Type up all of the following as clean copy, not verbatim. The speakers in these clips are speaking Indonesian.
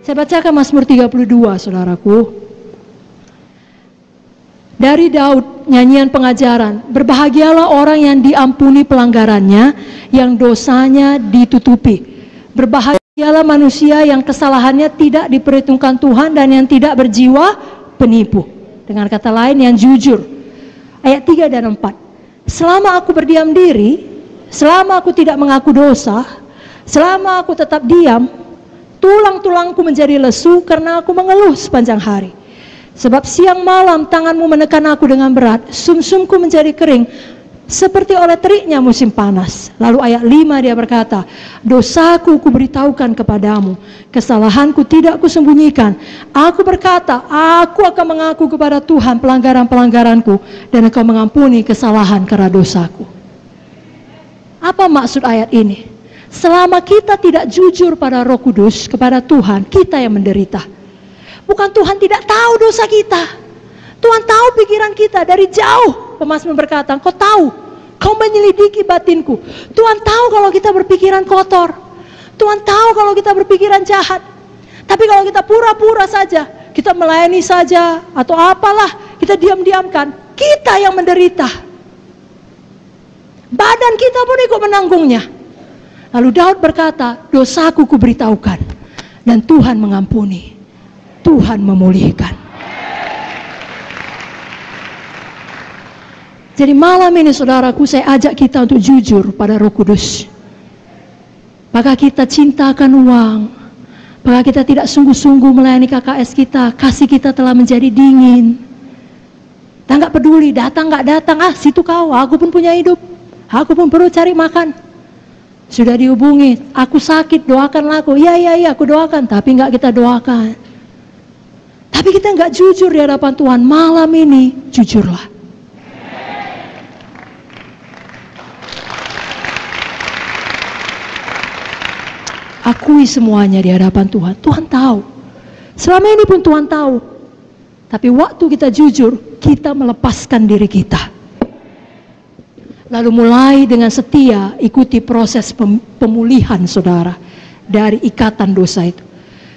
Saya bacakan Mazmur 32, saudaraku. Dari Daud, nyanyian pengajaran. Berbahagialah orang yang diampuni pelanggarannya, yang dosanya ditutupi. Berbahagialah manusia yang kesalahannya tidak diperhitungkan Tuhan dan yang tidak berjiwa penipu. Dengan kata lain, yang jujur. Ayat 3 dan 4. Selama aku berdiam diri, selama aku tidak mengaku dosa, selama aku tetap diam, tulang-tulangku menjadi lesu karena aku mengeluh sepanjang hari. Sebab siang malam tanganmu menekan aku dengan berat, sumsumku menjadi kering seperti oleh teriknya musim panas. Lalu ayat 5 dia berkata, dosaku kuberitahukan kepadamu, kesalahanku tidak kusembunyikan. Aku berkata, aku akan mengaku kepada Tuhan pelanggaran-pelanggaranku, dan Engkau mengampuni kesalahan karena dosaku. Apa maksud ayat ini? Selama kita tidak jujur pada Roh Kudus, kepada Tuhan, kita yang menderita. Bukan Tuhan tidak tahu dosa kita. Tuhan tahu pikiran kita dari jauh. Pemazmur berkata, Kau tahu, Kau menyelidiki batinku. Tuhan tahu kalau kita berpikiran kotor. Tuhan tahu kalau kita berpikiran jahat. Tapi kalau kita pura-pura saja, kita melayani saja, atau apalah, kita diam-diamkan, kita yang menderita. Badan kita pun ikut menanggungnya. Lalu Daud berkata, dosaku kuberitahukan, dan Tuhan mengampuni. Tuhan memulihkan. Jadi malam ini saudaraku, saya ajak kita untuk jujur pada Roh Kudus. Maka kita cintakan uang, maka kita tidak sungguh-sungguh melayani KKS kita, kasih kita telah menjadi dingin. Kita nggak peduli, datang nggak datang, situ kau, aku pun punya hidup, aku pun perlu cari makan. Sudah dihubungi, aku sakit, doakanlah aku. Iya, aku doakan, tapi nggak kita doakan. Tapi kita nggak jujur di hadapan Tuhan. Malam ini jujurlah. Akui semuanya di hadapan Tuhan. Tuhan tahu. Selama ini pun Tuhan tahu. Tapi waktu kita jujur, kita melepaskan diri kita. Lalu mulai dengan setia ikuti proses pemulihan saudara dari ikatan dosa itu.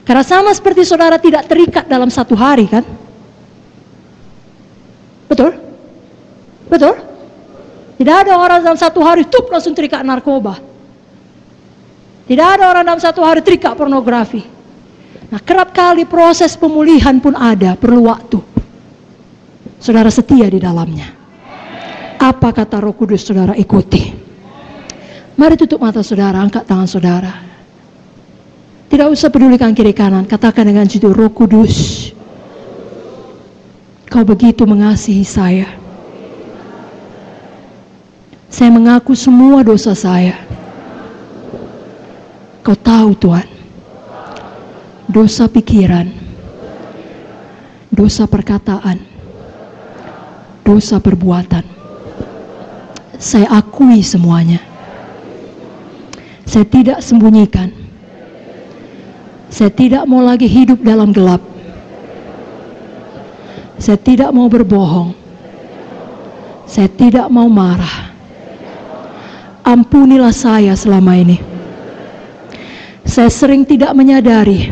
Karena sama seperti saudara tidak terikat dalam satu hari, kan? Betul? Betul? Tidak ada orang dalam satu hari langsung terikat narkoba. Tidak ada orang dalam satu hari terikat pornografi. Nah, kerap kali proses pemulihan pun ada, perlu waktu. Saudara setia di dalamnya. Apa kata Roh Kudus, saudara ikuti. Mari tutup mata saudara, angkat tangan saudara. Tidak usah pedulikan kiri kanan, katakan dengan jujur, Roh Kudus, Kau begitu mengasihi saya. Saya mengaku semua dosa saya. Kau tahu Tuhan, dosa pikiran, dosa perkataan, dosa perbuatan. Saya akui semuanya. Saya tidak sembunyikan. Saya tidak mau lagi hidup dalam gelap. Saya tidak mau berbohong. Saya tidak mau marah. Ampunilah saya selama ini. Saya sering tidak menyadari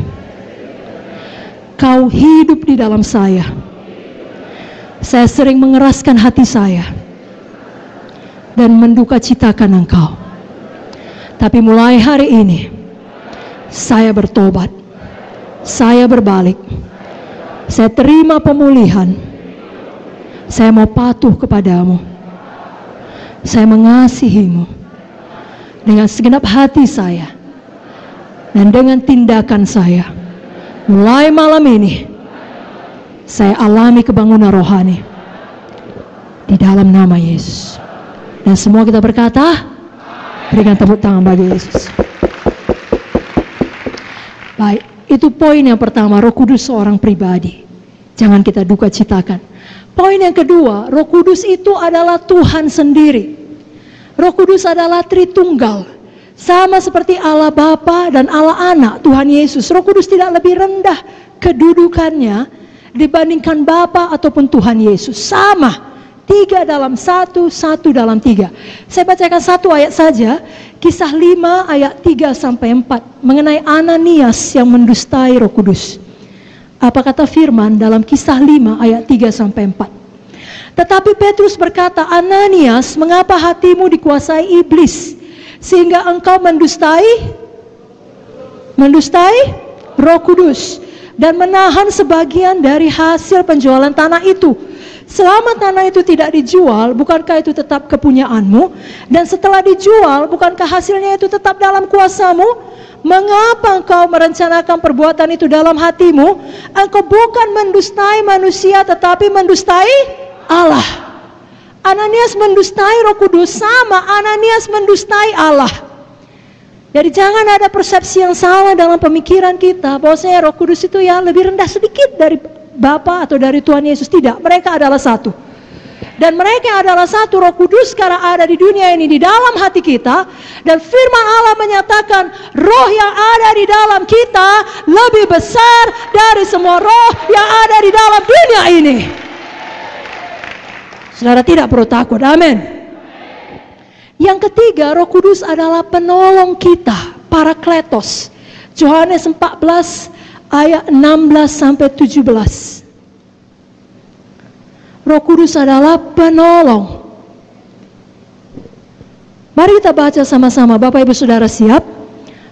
Kau hidup di dalam saya. Saya sering mengeraskan hati saya dan mendukacitakan Engkau. Tapi mulai hari ini saya bertobat, saya berbalik, saya terima pemulihan, saya mau patuh kepadamu, saya mengasihimu dengan segenap hati saya dan dengan tindakan saya. Mulai malam ini saya alami kebangunan rohani di dalam nama Yesus. Dan semua kita berkata, berikan tepuk tangan bagi Yesus. Baik, itu poin yang pertama, Roh Kudus seorang pribadi. Jangan kita duka citakan. Poin yang kedua, Roh Kudus itu adalah Tuhan sendiri. Roh Kudus adalah Tritunggal. Sama seperti Allah Bapa dan Allah Anak, Tuhan Yesus. Roh Kudus tidak lebih rendah kedudukannya dibandingkan Bapa ataupun Tuhan Yesus. Sama, 3 dalam 1, 1 dalam 3. Saya bacakan satu ayat saja, Kisah 5 ayat 3-4, mengenai Ananias yang mendustai Roh Kudus. Apa kata firman dalam Kisah 5 ayat 3-4? Tetapi Petrus berkata, Ananias, mengapa hatimu dikuasai iblis, sehingga engkau mendustai Roh Kudus, dan menahan sebagian dari hasil penjualan tanah itu. Selama tanah itu tidak dijual, bukankah itu tetap kepunyaanmu? Dan setelah dijual, bukankah hasilnya itu tetap dalam kuasamu? Mengapa engkau merencanakan perbuatan itu dalam hatimu? Engkau bukan mendustai manusia, tetapi mendustai Allah. Ananias mendustai Roh Kudus sama Ananias mendustai Allah. Jadi jangan ada persepsi yang salah dalam pemikiran kita bahwasanya Roh Kudus itu ya lebih rendah sedikit dari Bapa atau dari Tuhan Yesus. Tidak, mereka adalah satu. Dan mereka adalah satu. Roh Kudus sekarang ada di dunia ini, di dalam hati kita. Dan firman Allah menyatakan roh yang ada di dalam kita lebih besar dari semua roh yang ada di dalam dunia ini. Saudara tidak perlu takut, amin. Yang ketiga, Roh Kudus adalah penolong kita, Parakletos. Yohanes 14 ayat 16-17. Roh Kudus adalah penolong. Mari kita baca sama-sama, Bapak Ibu Saudara siap?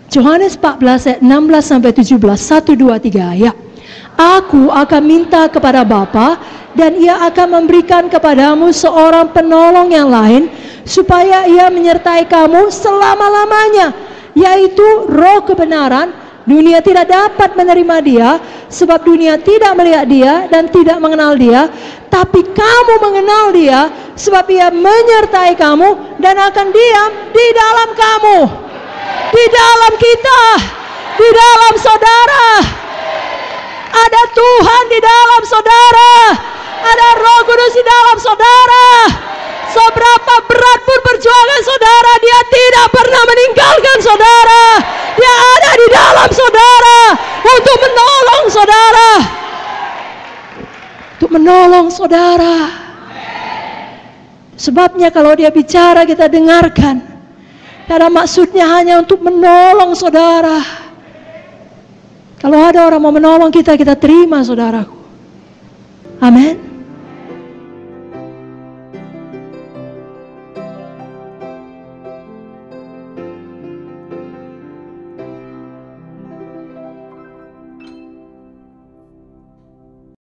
Yohanes 14 ayat 16-17, 1, 2, 3 ayat. Aku akan minta kepada Bapa, dan Ia akan memberikan kepadamu seorang penolong yang lain, supaya Ia menyertai kamu selama-lamanya, yaitu Roh kebenaran. Dunia tidak dapat menerima Dia, sebab dunia tidak melihat Dia dan tidak mengenal Dia. Tapi kamu mengenal Dia, sebab Ia menyertai kamu dan akan diam di dalam kamu, di dalam kita, di dalam saudara. Ada Tuhan di dalam saudara, ada Roh Kudus di dalam saudara. Seberapa berat pun perjuangan saudara, Dia tidak pernah meninggalkan saudara. Dia ada di dalam saudara untuk menolong saudara. Untuk menolong saudara. Sebabnya kalau Dia bicara kita dengarkan. Karena maksudnya hanya untuk menolong saudara. Kalau ada orang mau menolong kita, kita terima saudaraku. Amin.